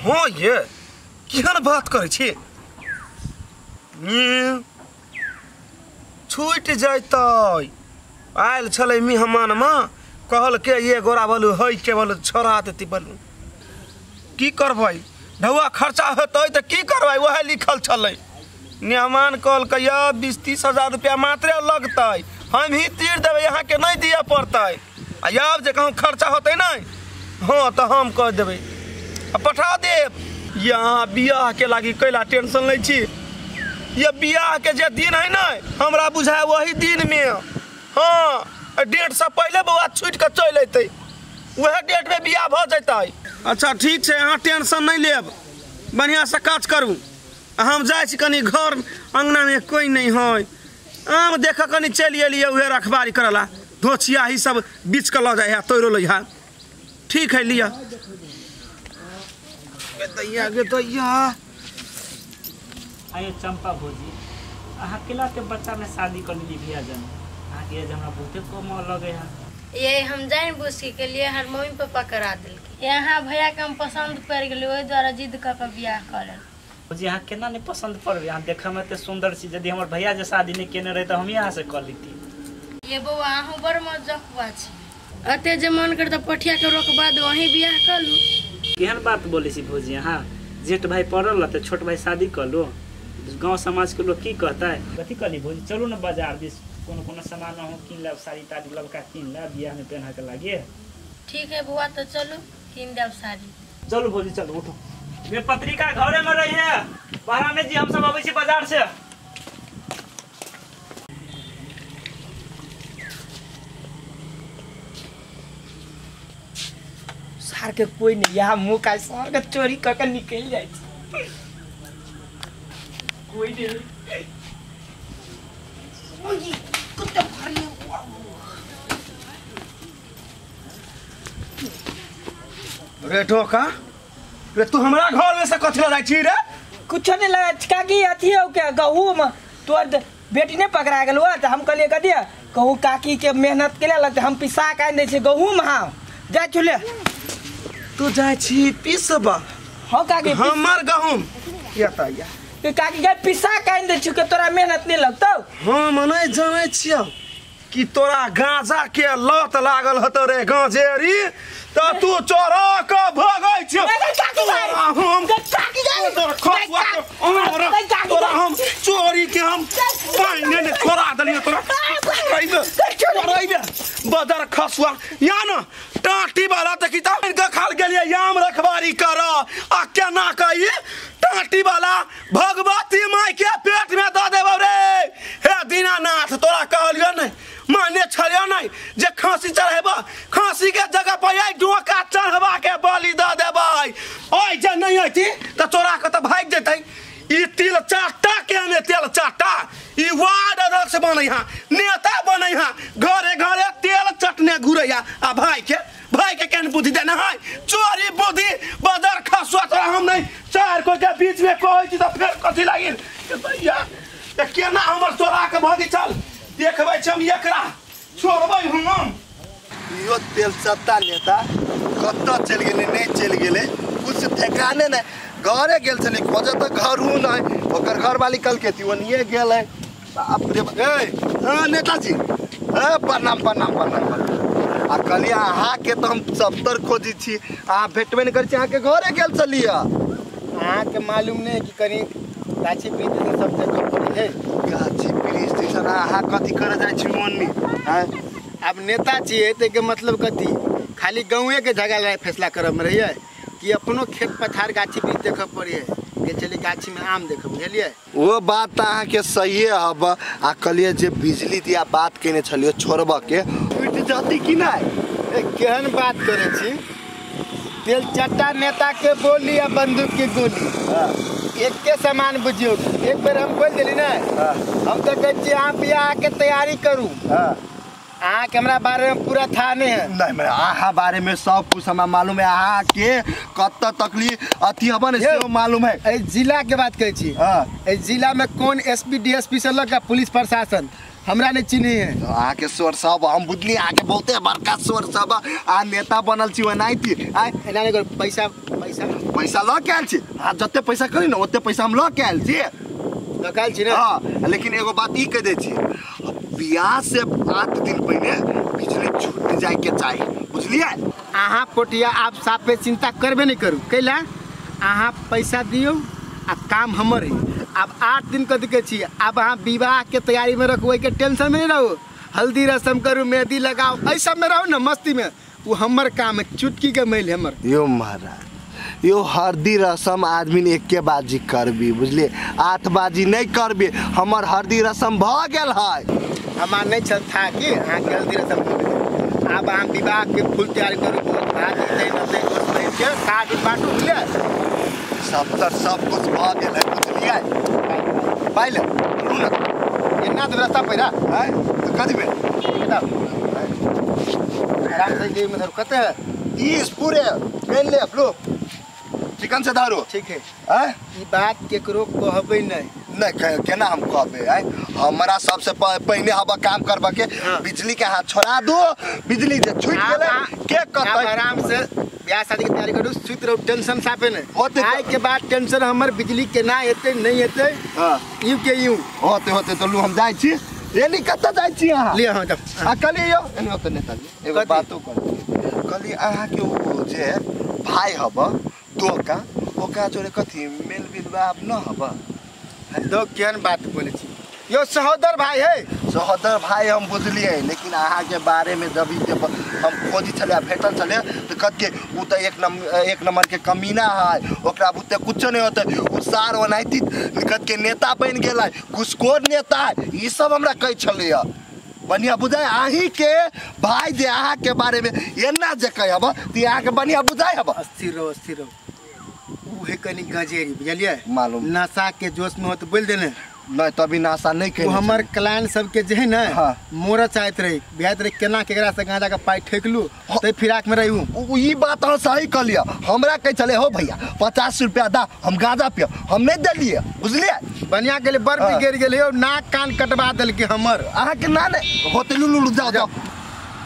हाँ ये केहन बात करे छी छूट जैत आयल छलै मेहमान में कहल के ये गोरा बोलू है के बोलू छोड़ा देती बोलू की करबै ढौआ खर्चा होते तो की करबै वह लिखल छलै मेहमान कहल के 20-30 हजार रुपया मात्रे लगते हम ही तीर देवे यहाँ के नहीं दिया पड़ते अब जे कहूँ खर्चा होते नहीं हाँ तो हम कह देवे पठा देव यहाँ बियाह के लागी कैला टेंशन ले छी ये बियाह के जे दिन है ना हमरा बुझाए वही दिन में हाँ डेट से पहले बउआ छूट के चल अतै वह डेट में बियाह भ जतै अच्छा ठीक है यहाँ टेंशन नहीं लेब बढ़िया से काज करू हम जाए छी कनी घर अंगना में कोई नहीं है आम देख कनी चल एलिए उहे रखबारी करला धोचिया ही सब बीच के ल जाए तोड़ो लै ठीक है लिया गे आइए चंपा भौजी अहाँ केला के बच्चा में शादी कर ली भैया जन अहाँ के हमरा बहुते कम लगे है ये हम जान बुझ के लिए हर मम्मी पापा करा दिल यहाँ भैया के हम पसंद पड़ गए वही द्वारा जिद कर बियाह कर भौजी अहाँ केना नहीं पसंद पड़बे अहाँ देखे में तो सुंदर छी यदि हमर भैया जे शादी नहीं केने रहे तो हम यहाँ से कर लेती ये बउआ अहूँ बड़ मजकुआ छी अते जे मन कर तो पठिया के रोकबा दो वहीं बियाह कर लू केहन बात बोले छी भौजी अहाँ जेठ भाई पड़ल रहते छोट भाई शादी कर लो गाँव समाज के लोग की कहता है कथी करी भौजी चलू ना बाजार दिस कोनो सामान हो किन लब साड़ी ताड़ी लड़का किन लब बियाह में पहना के लागे ठीक है बुआ तो चलो किन देव साड़ी चलो भौजी चलो उठो वे पत्रिका घरे में रही है बाहर में जी हम सब अबै छी बाजार से सार के कोई नहीं यहाँ मुँह का सार के चोरी करके निकल जाए कोई नहीं रे ठोका रे तू हमरा घर में से कथी ला छी रे कुछ नहीं लगा काकी अथी हो क्या गहूँ में तोर बेटी ने पकड़ा गेल तो हम कहलिए कथी कहूँ काकी के मेहनत के लिए लगते हम पिसा के आन दे गहूँ में हाँ जा चुले तू जाए छी पीसबा हाँ काकी हमर गहूँ या काकी के पिसा के आन दे के तोरा मेहनत नहीं लगता हम नहीं जाने छियो कि तोरा गांजा के लत लागल हतो रे गांजेरी तो तू चोरा के भगै छियो तोरा हम चोरी के हम पानी ने खोरा दलियो तोरा बदर खसुआ या न टाटी वाला तक इनका खाल गेलिए याम रखवारी कर आ केना कही टाटी वाला भगवती माई के पेट में द देबो रे हे दीनानाथ तोरा कहलियो नहीं माने छलियो नहीं जे खांसी चढ़ेबा खांसी के जगह पर आई डोका चढ़वा के बलि द देबै ओइ जे नहीं होती त तोरा के त भाग जेतै ई तिल चाटा के ने तेल चाटा ई वार्ड अध्यक्ष बनै हा नेता बनै हा घरे घरे तेल चटने घुरैया आ भाई के केन बुद्धि देना है चोरी बुद्धि बदर खसुआ तोरा हम नहीं चार कोई के बीच में कहै छी त फेर कथि लागिल भैया त केना हमर तोरा के भगी चल देखबै छी हम एकरा छोड़बै हम यो तेल सत्ता नेता कत्ता चल गेले नहीं चल गेले कुछ ठिकाने नहीं घरे गेल छले खोजे त घर हूं नहीं ओकर घर वाली कल के तिवनिए गेल है बाप रे ए हां नेताजी ए प्रणाम आ कलिया अहाँ के तो हम 70 खोजी छी अहाँ भेटबे नहीं कर छी अहाँ के घरे गेल छलिए अहाँ के मालूम नहीं कि कनी गाछी वृक्ष से सब जगह पड़ी है गाछी वृक्ष से अहाँ कथी करे जाय छी मोन्नी अब नेता छिए ते के मतलब कथी खाली गाँवे के झगड़ा फैसला करब में रहिए कि अपनो खेत पथार गाछी वृक्ष देख पड़ी है ये चली गाछी में आम देख बुझलिए वो बात तो अहाँ के सही है अब आ कलिए जे बिजली दिया बात केने छलियो छोड़बा के उठ जाती कि नहीं केहन बात करे छी तेल चट्टा नेता के बोली या बंदूक की गोली एक के समान बुझियो एक बार हम बोल दिली ना हम तो कहते आप बियाह के तैयारी करू अहाँ के हमरा बारे में पूरा था नहीं है नहीं मैं अहाँ बारे में सब कुछ हमें मालूम है अहाँ के कत तकलीफ अथी हबन से मालूम है जिला के बात करे छी जिला में कौन एसपी डीएसपी से लगा पुलिस प्रशासन हमरा नहीं चिन्हे है आके स्वर सब हम बुझली आके बहुते बड़का स्वर सब आ नेता बनल छी ओनाई थी आ एना नहीं कर पैसा पैसा ल के आयल छी हां जते पैसा करी ना ओते पैसा हम ल के आयल छी निकाल छी ना हां लेकिन एगो बात ई कह दे छी बियाह से 8 दिन पहले बिजली छूट जाए के चाहिए बुझलिए अहाँ पोटिया आप साफे चिंता करबे नहीं करू कैला अहाँ पैसा दियो आ काम हमर है अब 8 दिन कथी के छी अब अहाँ विवाह के तैयारी में रखो के टेंशन में नहीं रहो हल्दी रस्म करू मेहंदी लगाओ ऐ सब में रहो ना मस्ती में वो हमर काम है चुटकी के मैल हमर यो महाराज यो हल्दी रस्म आदमी ने एके बाजी करबी बुझलिए 8 बाजी नहीं करबी हमर हल्दी रस्म भ गेल है हमार नहीं चल था कि अहाँ के हल्दी रस्म अब अहाँ विवाह के फुल तैयारी करू भात दे न दे के काट बाटू ले सब कुछ भ गेल है बुझलिए पाइले सुनू ना इतना तो रास्ता पैरा है तो कथी में आराम से गेम में धर कते है 30 पूरे पेन ले लो चिकन से दारू ठीक है हैं ई बात केकरो कहबे नहीं केना हम कहबे है हमरा सबसे पहले हब काम करबा के बिजली के हाथ छोड़ा दो बिजली जे छूट गेले के कहतै आराम से ब्याह शादी की तैयारी करू सुत रहो टेंशन साफे नहीं आए के बाद टेंशन हमर बिजली के ना एते नहीं एते हां यू के यू होते तो लू हम जाय छी एनी कत जाय छी अहाँ ले हां तब आ कली यो एनी होते नेताजी एगो बातो कर कली अहाँ के ओ जे भाई हब दोका ओका जोरे कथी मेल विवाह न हब दो केन बात बोले छी यो सहोदर भाई है सहोदर भाई हम बुझलिए लेकिन अहाँ के बारे में जब हम खोजी चले भेटल चले तो कद के उ तो एक नंबर के कमीना है ओकरा बुते कुछ नहीं होते उ सार ओनाइती कद के नेता बन गेल घुसखोर नेता है ई सब हमरा कह चले बढ़िया बुझाए आही के भाई जे अहाँ के बारे में एना जे कहब त अहाँ के बढ़िया बुझाए हब स्थिर रहो उहे कनी गजेरी बुझलिए मालूम नशा के जोश में हो तो बोल देने नहीं तभी नाशा नहीं कह हमर क्लाइंट सब के जे है ना हाँ। मोरा चाहत रही बिहात रही केना केकरा से गांजा का पाई ठेकलू ते फिराक में रहू ई बात हम सही कह लिया हमरा कह चले हो भैया 50 रुपया दा हम गांजा पियो हम नहीं दिलिए बुझलिए बनिया गेले बर भी गिर गेले हो नाक कान कटवा देल के हमर अहाँ के ना होते लुलु जाओ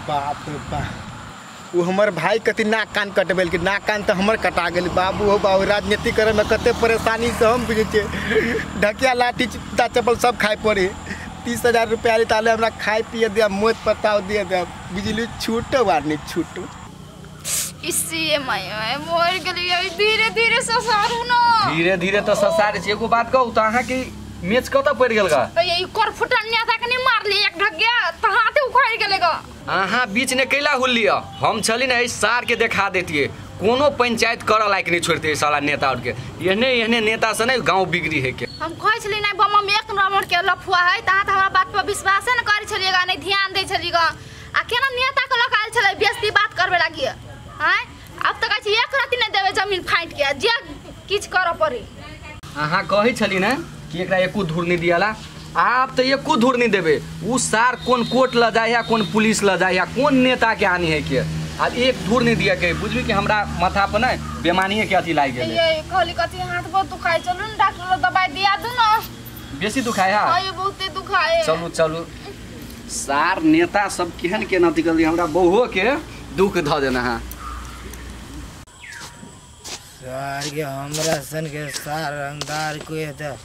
बाप रे बाप वो हमर भाई कति नाक कान कटबेल के नाक कान तो हमर कटा गेल बाबू हो बाबू राजनीति करे में कते परेशानी से हम बुझे छे ढकिया लाठी चित्ता चप्पल सब खाए पड़े 30,000 रुपया ताले हमरा खाए पिए दिया मोत पताव दिए दिया बिजली छूटो वारनी छूटो इससे मैं मोर गेलिए धीरे धीरे ससारू ना धीरे धीरे तो ससार छै एगो बात कहू त अहाँ के मैच कत पड़ गेल गा ये कर फुटनिया था कनी मार ली एक ढग्या त हाथे उखाड़ गेले गा अहाँ बीच ने कैला हुलिया हम चली ना इस सार के दिखा देतिए कोनो पंचायत कर लायक नहीं छोड़ते साला नेता और के एहने नेता से नहीं गांव बिगड़ी है के हम कहै छली ना बम में एक नंबर के लफुआ है ता त हमरा बात पर विश्वास न करै छलिएगा नहीं ध्यान दै छलिएगा आ केना नेता के लकाल छलै बेइज्जती बात करबे लागी हैं अब तक अछि एक राति नहीं देबे जमीन फाइट के जे किछ कर पड़ी अहाँ कहै छली ना कि एकरा एको धूर नहीं दियाला आप तो एको धूर नहीं देबे उ सार कोन कोर्ट ल जाय या कोन पुलिस ल जाय या कोन नेता के आनी है के आ एक धूर नहीं दिया के बुझबी कि हमरा माथा पर ना बेमानी के अथी लाग गेल ये कहली कथी हाथ बहुत दुखाई चलू न डॉक्टर दवाई दिया दू ना बेसी दुखाय हा ये बहुते दुखाए चलू सार नेता सब केहन के नती कर हमरा बहुओ के दुख ध देना है सार के हमरा सन के सार रंगदार को है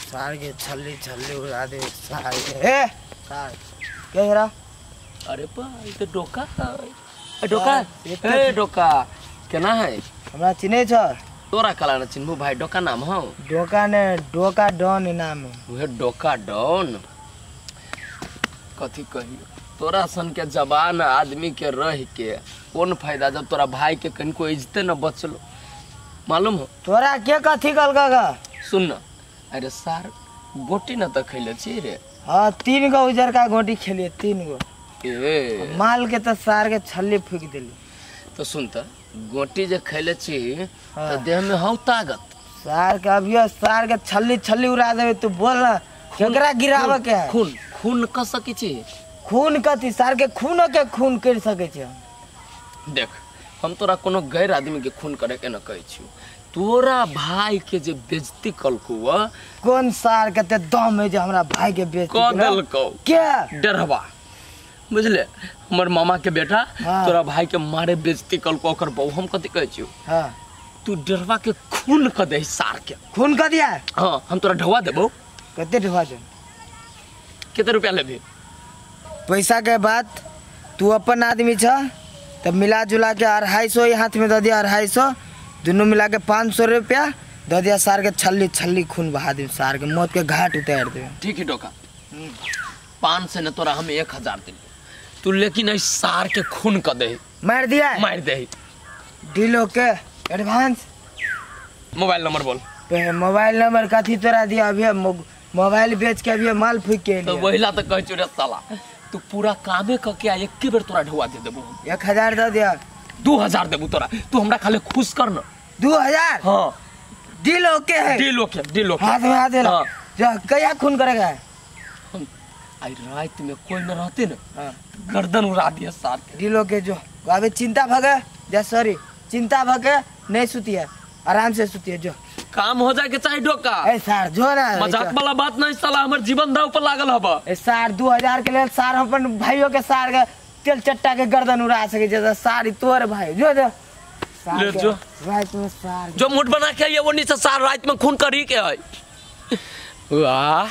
सार के छल्ली उड़ा दे सार के ए सार क्या हेरा अरे बा ये तो डोका ए डोका केना है हमरा चिन्हे छ तोरा कला न चिन्हबू भाई डोका नाम हो डोका डॉन नाम है उहे डोका डॉन कथी कही तोरा सन के जवान आदमी के रह के कौन फायदा जब तोरा भाई के कहीं को इज्जत न बचलो मालूम हो तोरा के कथी कलका सुन न अरे सार गोटी न त खैले छी रे हाँ 3 गो उजर का गोटी खेलिए 3 गो ए माल के तो सार के छल्ली फूक दिली तो सुन त गोटी जे खैले छी त देह में हौ ताकत सार के अभियो सार के छल्ली उड़ा देबे तू बोल ना केकरा गिरावे के खून क सकी छी खून कथी सार के खून कर सके छी देख हम तोरा कोनो गैर आदमी के खून करे के न कहै छी तोरा भाई के जे बेइज्जती कलको कौन सार के दम है जो हमरा भाई के बेइज्जती कदलको क्या डरवा बुझले हमर मामा के बेटा तोरा भाई के मारे बेइज्जती कलको ओकर बहु हम कथि कहै छियो हां तू डरवा के खून क दे सार के खून क दिया हां हम तोरा ढवा देबो कते ढवा दे कितने रुपया लेबे पैसा के बात तू अपन आदमी छ तब मिला जुला के 250 हाथ में दे दिया 250 दोनों मिला के 500 रुपया दे दिया सार के छल्ली खून बहा दे सार के मौत के घाट उतार दे ठीक है डोका 500 ने तोरा हम 1000 दे तू लेकिन इस सार के खून क दे मार दे डीलो के एडवांस मोबाइल नंबर बोल मोबाइल नंबर कथी तोरा दिया अभी मोबाइल बेच के अभी माल फूक के तो वहीला तो कह चुरे साला तू पूरा कामे क के एक के बेर तोरा ढवा दे देबो 1000 दे दिया 2000 देबो तोरा तू हमरा खाली खुश कर न 2000 हां डील ओके है डील ओके हाथ में हाथ दे लो जा कया खून करेगा आई रात में कोई न रहते न गर्दन उड़ा दिया सार के डील ओके जो अबे चिंता भगे जा सॉरी चिंता भगे नहीं सुतिए आराम से सुतिए जो काम हो जाए के चाहिए डोका ए सर जो ना मजाक वाला बात नहीं साला हमर जीवन दाव पर लागल हबा ए सर 2000 के लिए सर अपन भाइयों के सार के तेल चट्टा के गर्दन उड़ा सके जैसा सारी तोर भाई जो ले जो रात में सार जो मुठ बना के ये वो नीचे सार रात में खून करी के है वाह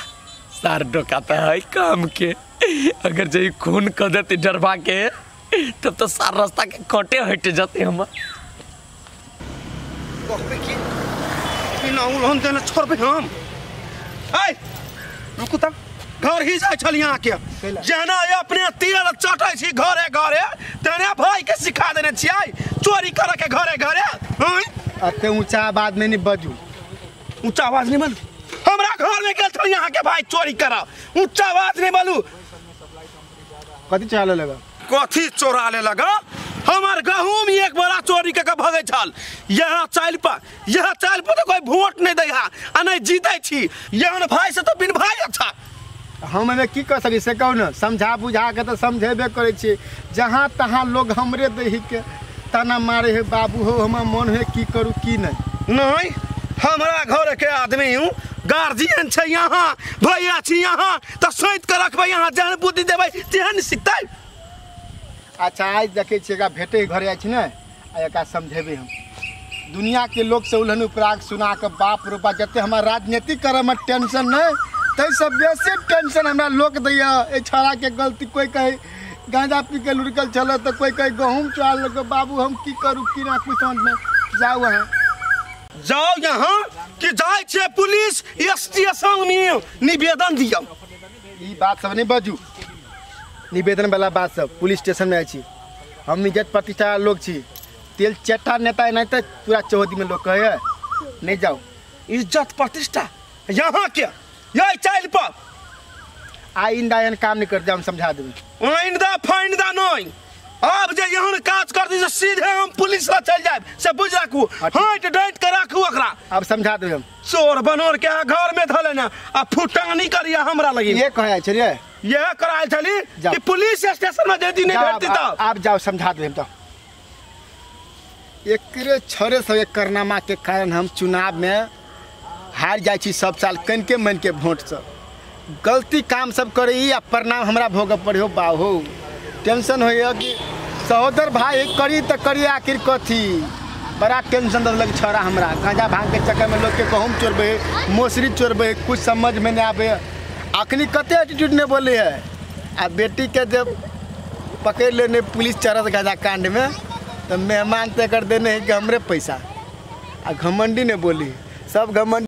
सार डोका तो है काम के अगर जे खून कर देते डरवा के तब तो सार रास्ता के कांटे हट जाते हम उलहन देने छोड़ पे हम आय रुकू तक घर ही जाय छल यहाँ के जेना अपने तेल चटै छी घरे घरे तेने भाई के सिखा देने छियै चोरी करे के घरे घरे अते ऊंचा आवाज में नहीं बजू ऊंचा आवाज नहीं बोलू हमरा घर में गेल छल यहाँ के भाई चोरी करा ऊंचा आवाज नहीं बोलू कथी चाले लगा कथी चोराले लगा हमार गहूम एक बड़ा चोरी के भगे छल यहाँ चाल पर तो कोई वोट नहीं दे आ नहीं जीते छी यहाँ भाई से तो बिन भाई अच्छा हम में की कर सकी से कहू न समझा बुझा के तो समझेबे करे छी जहाँ तहाँ लोग हमरे दही के ताना मारे है बाबू हो हम मन है की करू की नहीं हमारा घर के आदमी हूँ गार्जियन छे यहाँ भैया छी यहाँ तो सोच के रखबे यहाँ जहन बुद्धि देबै तेहन सिखतै अच्छा आज देखे छिएगा भेटे घरे आइ छी ने आ समझेबे हम दुनिया के लोग से उलहन उपराग सुना के बाप रूपा जते हमारा राजनीति करे में टेंशन नहीं तै सब बेसी टेंशन हमरा लोग दैया ए छड़ा के गलती कोई कहे गांजा पी के लुढ़कल चल तो कोई कहे गहूम चुआल लगे बाबू हम की करू की ना कुछ समझ में जाओ जाओ यहाँ कि जाए छे पुलिस स्टेशन में निवेदन दियो ई बात सब नहीं बजू निवेदन वाला बात सब पुलिस स्टेशन में आई छी हम इज्जत प्रतिष्ठा लोग छी तेल चट्टा नेता नहीं तो पूरा चौहदी में लोग कहे नहीं जाओ इज्जत प्रतिष्ठा यहाँ क्या यही चाल पर आइंदा एहन काम नहीं कर जाओ हम समझा देंगे आइंदा फाइंदा नहीं अब जे यहाँ काज कर दी सीधे हम पुलिस ला चल जाए से बुझ रखू हाथ डांट के रखू ओकरा अब समझा देब हम चोर बनोर के घर में धले ना आ फुटानी करिया हमरा लगी ये कहे छलिए ये कराल चली कि पुलिस स्टेशन में दे दी नहीं भेटती तो आप जाओ समझा देब तो एकरे छरे से करनामा के कारण हम चुनाव में हार जाय छी सब साल कन के मन के वोट से गलती काम सब करी आ परिणाम हमरा भोग पड़े हो बाहो टेंशन हो कि सहोदर भाई करी तो करी आखिर कथी बड़ा टेंशन लग छोड़ा हमरा गांजा भांग के चक्कर में लोग के गहूम चोरबे मौसरी चोरबे कुछ समझ में नहीं आवे अखनी कते एटीट्यूड नहीं बोले है आ बेटी के जब पकड़ लेने पुलिस चरत गांजा कांड में तो मेहमान तय कर देने है कि हमरे पैसा आ घमंडी ने बोली सब घमंडी